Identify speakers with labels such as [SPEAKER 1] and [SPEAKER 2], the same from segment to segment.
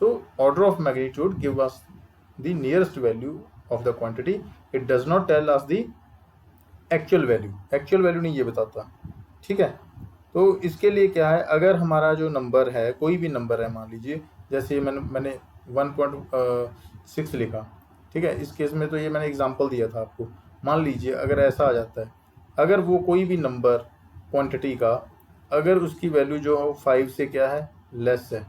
[SPEAKER 1] So order of magnitude give us the nearest value of the quantity, it does not tell us the actual value नहीं ये बताता, ठीक है। तो इसके लिए क्या है, अगर हमारा जो नंबर है, कोई भी नंबर है, मान लीजिए जैसे मैंने 1.6 लिखा, ठीक है। इस केस में तो ये मैंने एग्जांपल दिया था आपको। मान लीजिए अगर ऐसा आ जाता है, अगर वो कोई भी नंबर क्वांटिटी का, अगर उसकी वैल्यू जो हो 5 से क्या है, लेस है,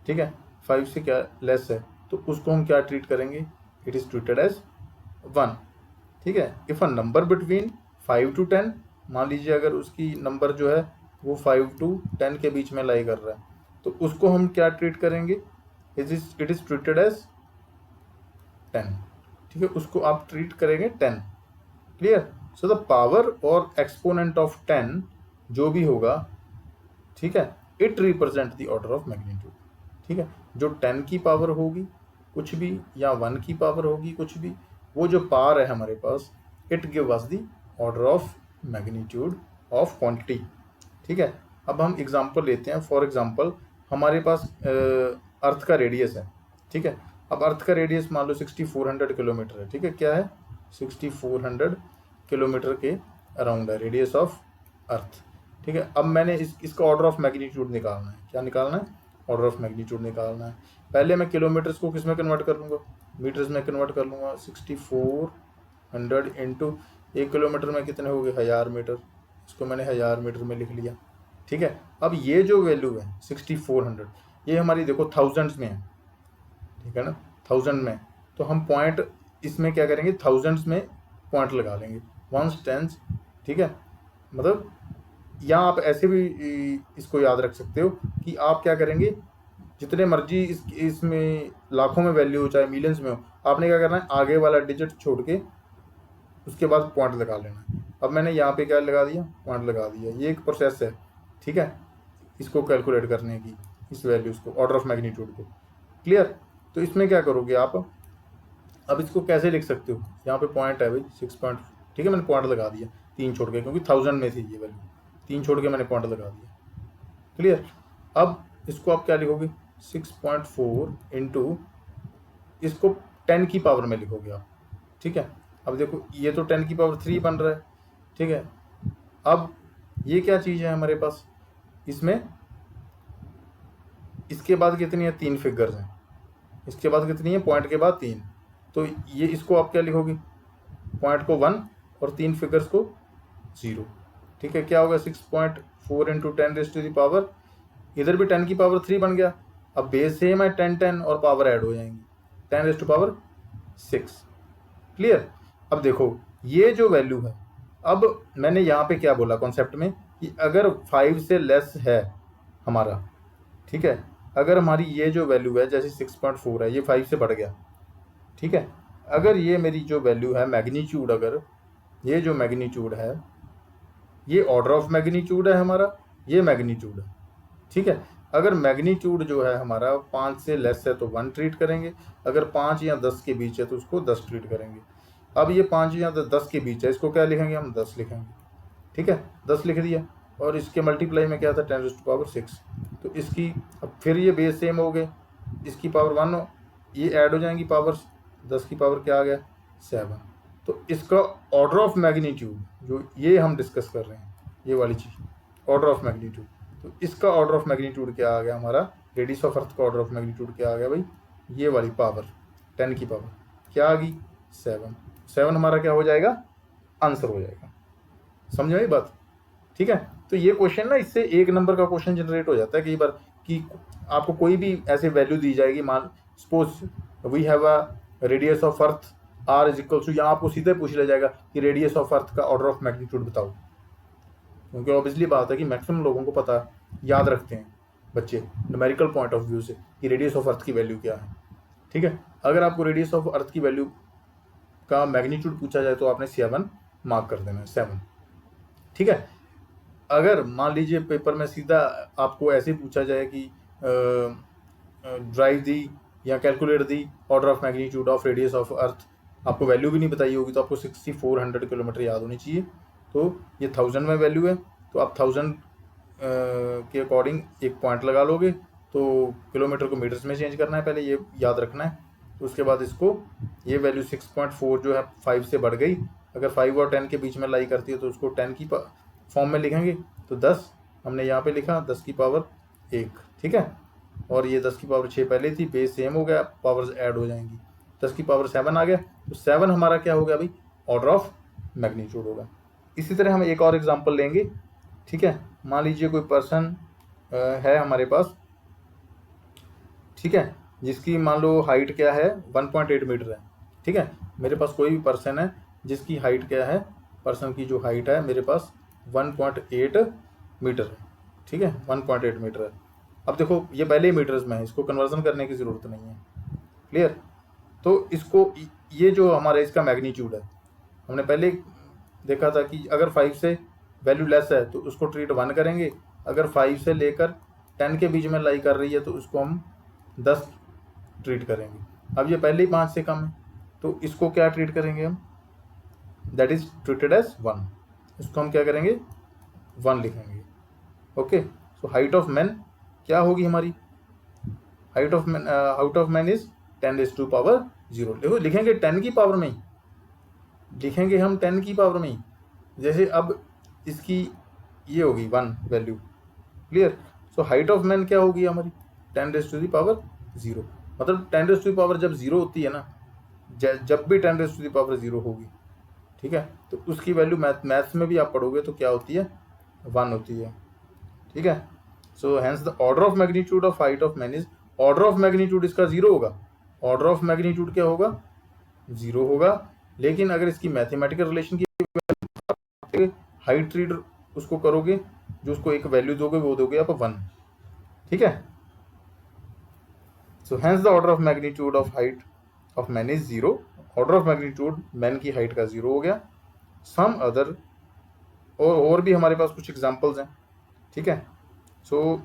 [SPEAKER 1] ठीक है, 5 से क्या लेस है, तो उसको हम क्या ट्रीट करेंगे, इट इज़ ट्रीटेड एज 1, ठीक है। If a number between 5 to 10, मान लीजिए अगर उसकी नंबर जो है वो 5 to 10 के बीच में लाई कर रहा है, तो उसको हम क्या ट्रीट करेंगे, इट इज़ ट्रीटेड एज 10, ठीक है, उसको आप ट्रीट करेंगे 10, क्लियर। सो द पावर और एक्सपोनेंट ऑफ 10 जो भी होगा, ठीक है, it represent the order of magnitude, ठीक है। जो 10 की पावर होगी कुछ भी, या 1 की पावर होगी कुछ भी, वो जो पावर है हमारे पास, it give us the order of magnitude of quantity, ठीक है। अब हम एग्जांपल लेते हैं। फॉर एग्जांपल हमारे पास अर्थ का रेडियस है, ठीक है। अब अर्थ का रेडियस मान लो 6400 किलोमीटर है, ठीक है। क्या है, 6400 किलोमीटर के अराउंड है रेडियस ऑफ अर्थ, ठीक है। अब मैंने इसका ऑर्डर ऑफ मैग्नीट्यूड निकालना है। क्या निकालना है, ऑर्डर ऑफ मैग्नीट्यूड निकालना है। पहले मैं किलोमीटर्स को किस में कन्वर्ट कर लूँगा, मीटर्स में कन्वर्ट कर लूँगा। 6400 इंटू 1 किलोमीटर में कितने हो गए, 1000 मीटर, इसको मैंने 1000 मीटर में लिख लिया, ठीक है। अब ये जो वैल्यू है 6400, ये हमारी देखो थाउजेंड्स में है, ठीक है ना, 1000 में। तो हम पॉइंट इसमें क्या करेंगे, थाउजेंड्स में पॉइंट लगा लेंगे, वंस टेंस, ठीक है। मतलब यहाँ आप ऐसे भी इसको याद रख सकते हो कि आप क्या करेंगे, जितने मर्जी इसमें लाखों में वैल्यू हो चाहे मिलियंस में हो, आपने क्या करना है, आगे वाला डिजिट छोड़ के उसके बाद पॉइंट लगा लेना है। अब मैंने यहाँ पे क्या लगा दिया, पॉइंट लगा दिया। ये एक प्रोसेस है, ठीक है, इसको कैलकुलेट करने की, इस वैल्यूज़ को, ऑर्डर ऑफ मैग्नीट्यूड को, क्लियर। तो इसमें क्या करोगे आप, अब इसको कैसे लिख सकते हो, यहाँ पे पॉइंट है भाई 6 पॉइंट, ठीक है, मैंने पॉइंट लगा दिया 3 छोड़ के, क्योंकि 1000 में थी ये वैल्यू, 3 छोड़ के मैंने पॉइंट लगा दिया। क्लियर। अब इसको आप क्या लिखोगे, 6.4 इंटू, इसको 10 की पावर में लिखोगे आप, ठीक है। अब देखो ये तो 10 की पावर 3 बन रहा है, ठीक है। अब ये क्या चीज़ है हमारे पास, इसमें इसके बाद कितनी है, 3 फिगर्स हैं, इसके बाद कितनी है, पॉइंट के बाद 3, तो ये इसको आप क्या लिखोगे, पॉइंट को 1 और 3 फिगर्स को 0, ठीक है। क्या होगा, 6.4 इंटू 10⁻⁻, इधर भी 10 की पावर 3 बन गया। अब बेस सेम है, 10 और पावर ऐड हो जाएंगी, 10⁻6। क्लियर। अब देखो ये जो वैल्यू है, अब मैंने यहाँ पे क्या बोला कॉन्सेप्ट में, कि अगर 5 से लेस है हमारा, ठीक है, अगर हमारी ये जो वैल्यू है जैसे 6.4 है, ये 5 से बढ़ गया, ठीक है। अगर ये मेरी जो वैल्यू है मैग्नीट्यूड, अगर ये जो मैग्नीट्यूड है, ये ऑर्डर ऑफ मैग्नीट्यूड है हमारा, ये मैग्नीट्यूड है, ठीक है। अगर मैग्नीट्यूड जो है हमारा 5 से लेस है तो 1 ट्रीट करेंगे, अगर 5 या 10 के बीच है तो उसको 10 ट्रीट करेंगे। अब ये 5 या 10 के बीच है, इसको क्या लिखेंगे हम, 10 लिखेंगे, ठीक है, 10 लिख दिया। और इसके मल्टीप्लाई में क्या था, 10⁻6, तो इसकी अब फिर ये बेस सेम हो गए, इसकी पावर 1 हो, ये ऐड हो जाएंगी पावर्स, 10 की पावर क्या आ गया, 7। तो इसका ऑर्डर ऑफ मैग्नीट्यूड जो ये हम डिस्कस कर रहे हैं, ये वाली चीज़ ऑर्डर ऑफ मैग्नीट्यूड, तो इसका ऑर्डर ऑफ मैग्नीट्यूड क्या आ गया हमारा, रेडियस ऑफ अर्थ का ऑर्डर ऑफ मैग्नीट्यूड क्या आ गया भाई, ये वाली पावर 10 की पावर क्या आ गई, 7 हमारा क्या हो जाएगा, आंसर हो जाएगा। समझ आई बात, ठीक है। तो ये क्वेश्चन ना, इससे 1 नंबर का क्वेश्चन जनरेट हो जाता है कई बार, कि आपको कोई भी ऐसे वैल्यू दी जाएगी, मान suppose we have a radius of earth R is equal to, यहाँ आपको सीधे पूछ लिया जाएगा कि रेडियस ऑफ अर्थ का ऑर्डर ऑफ मैग्नीट्यूड बताओ, क्योंकि ऑब्वियसली बात है कि मैक्सिमम लोगों को पता, याद रखते हैं बच्चे न्यूमेरिकल पॉइंट ऑफ व्यू से कि रेडियस ऑफ अर्थ की वैल्यू क्या है, ठीक है। अगर आपको रेडियस ऑफ अर्थ की वैल्यू का मैग्नीट्यूड पूछा जाए तो आपने 7 मार्क कर देना है, 7, ठीक है। अगर मान लीजिए पेपर में सीधा आपको ऐसे पूछा जाए कि ड्राइव दी या calculate the order of magnitude of radius of अर्थ, आपको वैल्यू भी नहीं बताई होगी, तो आपको 6400 किलोमीटर याद होनी चाहिए। तो ये 1000 में वैल्यू है, तो आप 1000 के अकॉर्डिंग एक पॉइंट लगा लोगे, तो किलोमीटर को मीटर्स में चेंज करना है पहले, ये याद रखना है। तो उसके बाद इसको ये वैल्यू 6.4 जो है 5 से बढ़ गई, अगर 5 और 10 के बीच में लाई करती है तो उसको 10 की फॉर्म में लिखेंगे, तो 10 हमने यहाँ पे लिखा, 10 की पावर 1, ठीक है। और ये 10 की पावर 6 पहले थी, बेस सेम हो गया, पावर्स ऐड हो जाएंगी, 10 की पावर 7 आ गया, तो 7 हमारा क्या हो गया भाई, ऑर्डर ऑफ मैग्नीट्यूड होगा। इसी तरह हम एक और एग्जांपल लेंगे, ठीक है। मान लीजिए कोई पर्सन है हमारे पास, ठीक है, जिसकी मान लो हाइट क्या है, 1.8 मीटर है, ठीक है। मेरे पास कोई भी पर्सन है जिसकी हाइट क्या है, पर्सन की जो हाइट है मेरे पास 1.8 मीटर है, ठीक है, 1.8 मीटर है। अब देखो ये पहले ही मीटर्स में है, इसको कन्वर्जन करने की ज़रूरत नहीं है, क्लियर। तो इसको ये जो हमारा इसका मैग्नीट्यूड है, हमने पहले देखा था कि अगर 5 से वैल्यू लेस है तो उसको ट्रीट 1 करेंगे, अगर 5 से लेकर 10 के बीच में लाई कर रही है तो उसको हम 10 ट्रीट करेंगे। अब ये पहले ही 5 से कम है, तो इसको क्या ट्रीट करेंगे हम, दैट इज ट्रीटेड एज 1, इसको हम क्या करेंगे, 1 लिखेंगे, okay. So height of man क्या होगी हमारी, हाइट ऑफ मैन इज 10⁻0, देखो लिखेंगे 10 की पावर में ही, लिखेंगे हम 10 की पावर में ही। जैसे अब इसकी ये होगी 1 value, clear. So height of man क्या होगी हमारी, 10⁻0, मतलब 10⁻0 जब 0 होती है ना, जब भी 10⁻0 होगी, ठीक है, तो उसकी वैल्यू मैथ्स में भी आप पढ़ोगे तो क्या होती है, 1 होती है, ठीक है। So hence the order of magnitude of height of man is, order of magnitude इसका 0 होगा, ऑर्डर ऑफ मैग्नीट्यूड क्या होगा, 0 होगा। लेकिन अगर इसकी मैथमेटिकल रिलेशन की हाइट ट्रीट उसको करोगे, जो उसको एक वैल्यू दोगे वो दोगे आप 1, ठीक है। So hence the order of magnitude of height of man is 0, order of magnitude man की हाइट का 0 हो गया। सम अदर, और भी हमारे पास कुछ एग्जांपल्स हैं, ठीक है। सो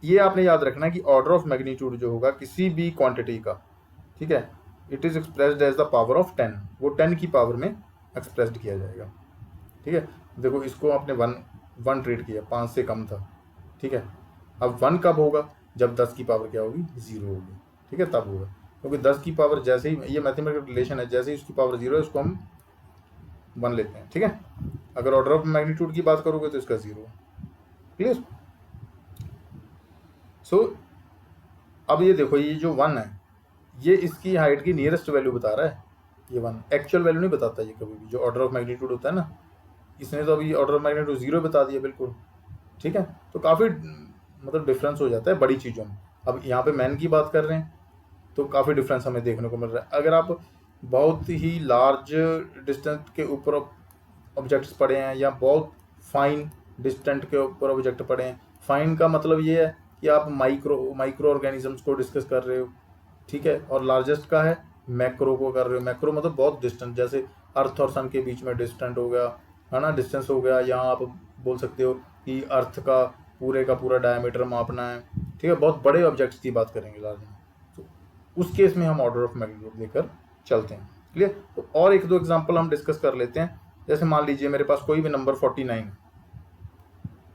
[SPEAKER 1] ये आपने याद रखना है कि ऑर्डर ऑफ मैग्नीट्यूड जो होगा किसी भी क्वांटिटी का, ठीक है, it is expressed as the power of 10, वो 10 की पावर में एक्सप्रेस्ड किया जाएगा। ठीक है, देखो इसको आपने वन ट्रीट किया, 5 से कम था। ठीक है, अब 1 कब होगा, जब 10 की पावर क्या होगी, 0 होगी। ठीक है, तब होगा, क्योंकि 10 की पावर जैसे ही, ये मैथमेटिकल रिलेशन है, जैसे ही उसकी पावर 0 है उसको हम 1 लेते हैं। ठीक है, अगर ऑर्डर ऑफ मैग्नीट्यूड की बात करोगे तो इसका 0। क्लियर। सो अब ये देखो, ये जो 1 है ये इसकी हाइट की नियरेस्ट वैल्यू बता रहा है। ये 1 एक्चुअल वैल्यू नहीं बताता ये कभी भी। जो ऑर्डर ऑफ मैग्नीट्यूड होता है ना, इसने तो अभी ऑर्डर ऑफ मैग्नीट्यूड 0 बता दिया बिल्कुल। ठीक है, तो काफ़ी मतलब डिफरेंस हो जाता है बड़ी चीज़ों में। अब यहाँ पे मैन की बात कर रहे हैं तो काफ़ी डिफरेंस हमें देखने को मिल रहा है। अगर आप बहुत ही लार्ज डिस्टेंस के ऊपर ऑब्जेक्ट्स पढ़े हैं या बहुत फाइन डिस्टेंट के ऊपर ऑब्जेक्ट पढ़े हैं, फाइन का मतलब ये है कि आप माइक्रो ऑर्गेनिजम्स को डिस्कस कर रहे हो। ठीक है, और लार्जेस्ट का है मैक्रो को कर रहे हो। मैक्रो मतलब बहुत डिस्टेंट, जैसे अर्थ और सन के बीच में डिस्टेंट हो गया, है ना, डिस्टेंस हो गया। यहाँ आप बोल सकते हो कि अर्थ का पूरा डायमीटर मापना है। ठीक है, बहुत बड़े ऑब्जेक्ट्स की बात करेंगे लार्ज में, तो उस केस में हम ऑर्डर ऑफ मैग्नीट्यूड लेकर चलते हैं। क्लियर। तो और एक दो एग्जांपल हम डिस्कस कर लेते हैं। जैसे मान लीजिए मेरे पास कोई भी नंबर 49,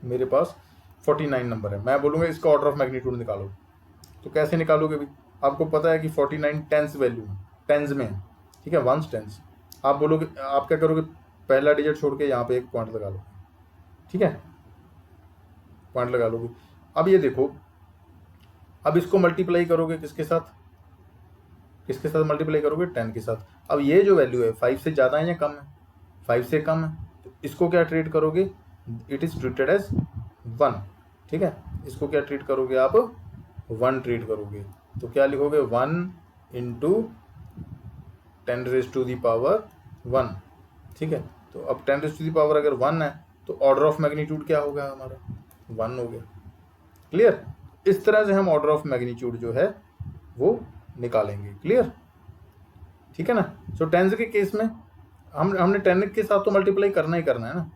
[SPEAKER 1] मेरे पास 49 नंबर है, मैं बोलूँगा इसका ऑर्डर ऑफ मैग्नीट्यूड निकालो। तो कैसे निकालोगे भाई, आपको पता है कि 49 टेंस वैल्यू टेंस में है। ठीक है, वंस टेंस। आप बोलोगे, आप क्या करोगे, पहला डिजिट छोड़ के यहाँ पे एक पॉइंट लगा लो। ठीक है, पॉइंट लगा लोगे। अब ये देखो, अब इसको मल्टीप्लाई करोगे किसके साथ, किसके साथ मल्टीप्लाई करोगे, 10 के साथ। अब ये जो वैल्यू है 5 से ज़्यादा है या कम है, 5 से कम है, तो इसको क्या ट्रीट करोगे, इट इज़ ट्रीटेड एज 1। ठीक है, इसको क्या ट्रीट करोगे आप, 1 ट्रीट करोगे। तो क्या लिखोगे, 1 into 10 raise to the power 1। ठीक है, तो अब 10 रेज़ टू दी पावर अगर 1 है तो ऑर्डर ऑफ मैग्नीट्यूड क्या होगा हमारा, 1 हो गया। क्लियर। इस तरह से हम ऑर्डर ऑफ मैग्नीट्यूड जो है वो निकालेंगे। क्लियर, ठीक है ना। सो टेंस के केस में हमने 10 के साथ तो मल्टीप्लाई करना ही करना है ना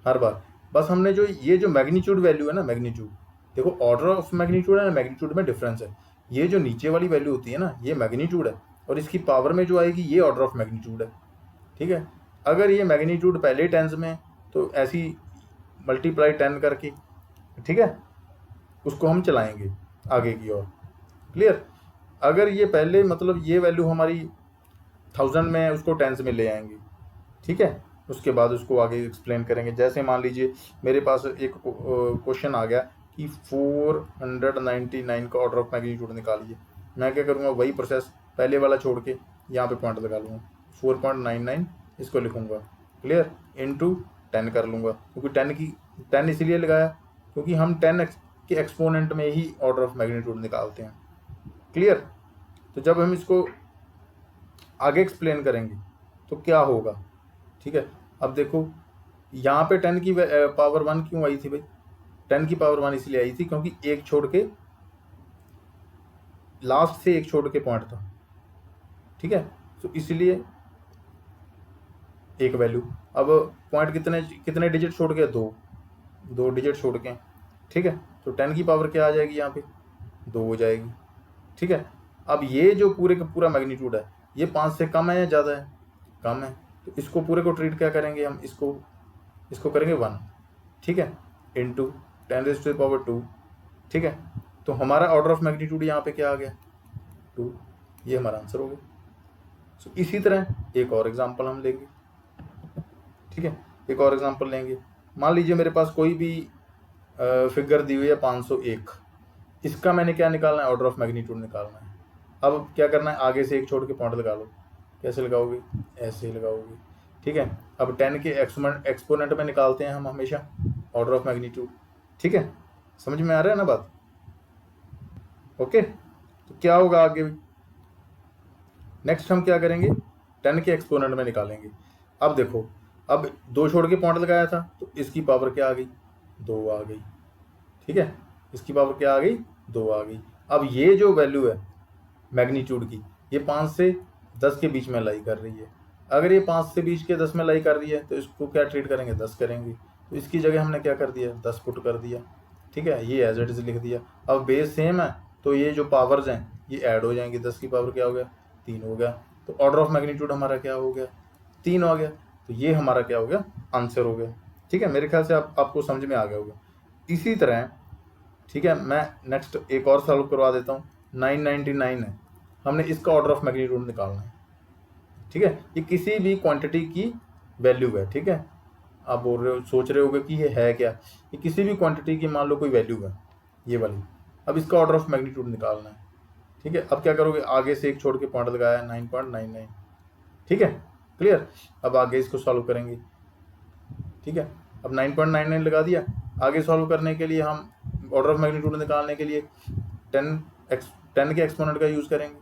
[SPEAKER 1] हर बार। बस हमने जो ये जो मैग्नीट्यूड वैल्यू है ना, मैग्नीट्यूड देखो, ऑर्डर ऑफ मैग्नीट्यूड है ना, मैग्नीट्यूड में डिफरेंस है। ये जो नीचे वाली वैल्यू होती है ना, ये मैग्नीट्यूड है, और इसकी पावर में जो आएगी ये ऑर्डर ऑफ मैग्नीट्यूड है। ठीक है, अगर ये मैग्नीट्यूड पहले टेंस में तो ऐसी मल्टीप्लाई 10 करके, ठीक है, उसको हम चलाएंगे आगे की ओर। क्लियर। अगर ये पहले मतलब ये वैल्यू हमारी 1000 में है, उसको टेंस में ले आएंगे। ठीक है, उसके बाद उसको आगे एक्सप्लेन करेंगे। जैसे मान लीजिए मेरे पास एक क्वेश्चन आ गया कि 499 का ऑर्डर ऑफ मैग्नीट्यूड निकालिए। मैं क्या करूँगा, वही प्रोसेस, पहले वाला छोड़ के यहाँ पे पॉइंट लगा लूँगा, 4.99 इसको लिखूँगा। क्लियर, इनटू 10 कर लूँगा, क्योंकि 10 इसलिए लगाया क्योंकि हम 10 के एक्सपोनेंट में ही ऑर्डर ऑफ मैग्नीट्यूड निकालते हैं। क्लियर। तो जब हम इसको आगे एक्सप्लेन करेंगे तो क्या होगा। ठीक है, अब देखो यहाँ पे 10 की पावर 1 क्यों आई थी भाई, 10 की पावर 1 इसलिए आई थी क्योंकि एक छोड़ के, लास्ट से एक छोड़ के पॉइंट था। ठीक है, तो इसलिए एक वैल्यू। अब पॉइंट कितने कितने डिजिट छोड़ के, दो डिजिट छोड़ के। ठीक है, तो 10 की पावर क्या आ जाएगी, यहाँ पे 2 हो जाएगी। ठीक है, अब ये जो पूरे का पूरा मैग्नीट्यूड है ये 5 से कम है या ज़्यादा है, कम है, तो इसको पूरे को ट्रीट क्या करेंगे हम, इसको करेंगे 1। ठीक है, into 10 raise to the power 2। ठीक है, तो हमारा ऑर्डर ऑफ मैग्नीट्यूड यहाँ पे क्या आ गया, 2। ये हमारा आंसर हो गया। सो इसी तरह एक और एग्जांपल हम लेंगे। ठीक है, एक और एग्जांपल लेंगे। मान लीजिए मेरे पास कोई भी फिगर दी हुई है 501, इसका मैंने क्या निकालना है, ऑर्डर ऑफ मैग्नीट्यूड निकालना है। अब क्या करना है, आगे से एक छोड़ के पॉइंट लगा लो। कैसे लगाओगे, ऐसे लगाओगे। ठीक है, अब 10 के एक्सपोनेंट में निकालते हैं हम हमेशा ऑर्डर ऑफ मैग्नीट्यूड। ठीक है, समझ में आ रहा है ना बात। ओके, तो क्या होगा आगे, नेक्स्ट हम क्या करेंगे, 10 के एक्सपोनेंट में निकालेंगे। अब देखो, अब 2 छोड़ के पॉइंट लगाया था तो इसकी पावर क्या आ गई, 2 आ गई। ठीक है, इसकी पावर क्या आ गई, 2 आ गई। अब ये जो वैल्यू है मैग्नीट्यूड की, ये 5 से 10 के बीच में लाई कर रही है। अगर ये 5 से 20 के 10 में लाई कर रही है तो इसको क्या ट्रीट करेंगे, 10 करेंगे। तो इसकी जगह हमने क्या कर दिया, 10 पुट कर दिया। ठीक है, ये एज इट इज लिख दिया। अब बेस सेम है तो ये जो पावर्स हैं ये ऐड हो जाएंगी। 10 की पावर क्या हो गया, 3 हो गया। तो ऑर्डर ऑफ मैग्नीट्यूड हमारा क्या हो गया, 3 हो गया। तो ये हमारा क्या हो गया, आंसर हो गया। ठीक है, मेरे ख्याल से आपको समझ में आ गया होगा। इसी तरह ठीक है, मैं नेक्स्ट एक और सॉल्व करवा देता हूँ। 999 है, हमने इसका ऑर्डर ऑफ मैग्नीट्यूड निकालना है। ठीक है, ये किसी भी क्वांटिटी की वैल्यू है। ठीक है, आप बोल रहे हो, सोच रहे होगे कि ये है क्या, ये किसी भी क्वांटिटी की मान लो कोई वैल्यू है ये वाली। अब इसका ऑर्डर ऑफ मैग्नीट्यूड निकालना है। ठीक है, अब क्या करोगे, आगे से एक छोड़ के पॉइंट लगाया 9.99। ठीक है, क्लियर। अब आगे इसको सॉल्व करेंगे। ठीक है, अब 9.99 लगा दिया। आगे सॉल्व करने के लिए हम ऑर्डर ऑफ मैग्नीट्यूड निकालने के लिए 10 के एक्सपोनेंट का यूज़ करेंगे।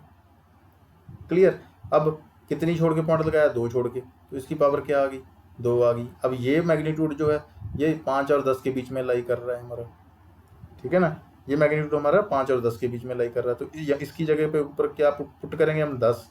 [SPEAKER 1] क्लियर। अब कितनी छोड़ के पॉइंट लगाया, 2 छोड़ के, तो इसकी पावर क्या आ गई, 2 आ गई। अब ये मैग्नीट्यूड जो है ये 5 और 10 के बीच में लाई कर रहा है हमारा। ठीक है ना, ये मैग्नीट्यूड हमारा 5 और 10 के बीच में लाई कर रहा है। तो इसकी जगह पे ऊपर क्या पुट करेंगे हम, 10,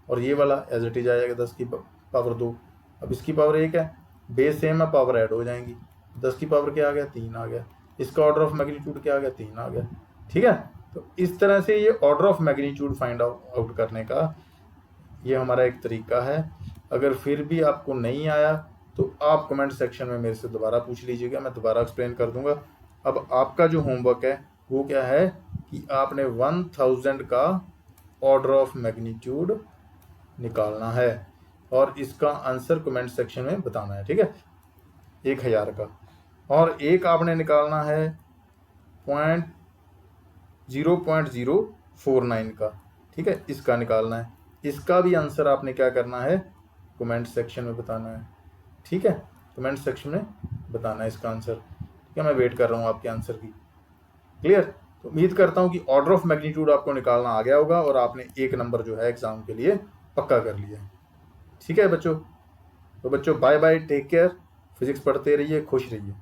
[SPEAKER 1] और ये वाला एज इट इज आएगा 10 की पावर 2। अब इसकी पावर 1 है, बेस सेम है, पावर ऐड हो जाएंगी। 10 की पावर क्या आ गया, 3 आ गया। इसका ऑर्डर ऑफ मैग्नीट्यूड क्या आ गया, 3 आ गया। ठीक है, तो इस तरह से ये order of magnitude find out करने का ये हमारा एक तरीका है। अगर फिर भी आपको नहीं आया तो आप कमेंट सेक्शन में मेरे से दोबारा पूछ लीजिएगा, मैं दोबारा एक्सप्लेन कर दूंगा। अब आपका जो होमवर्क है वो क्या है कि आपने 1000 का ऑर्डर ऑफ मैग्नीट्यूड निकालना है और इसका आंसर कमेंट सेक्शन में बताना है। ठीक है, 1000 का, और एक आपने निकालना है 0.049 का। ठीक है, इसका निकालना है। इसका भी आंसर आपने क्या करना है, कमेंट सेक्शन में बताना है। ठीक है, कमेंट सेक्शन में बताना है इसका आंसर। ठीक है, मैं वेट कर रहा हूँ आपके आंसर की। क्लियर। तो उम्मीद करता हूँ कि ऑर्डर ऑफ मैग्नीट्यूड आपको निकालना आ गया होगा और आपने 1 नंबर जो है एग्जाम के लिए पक्का कर लिया है। ठीक है बच्चों, तो बच्चों bye bye, take care, physics पढ़ते रहिए, खुश रहिए।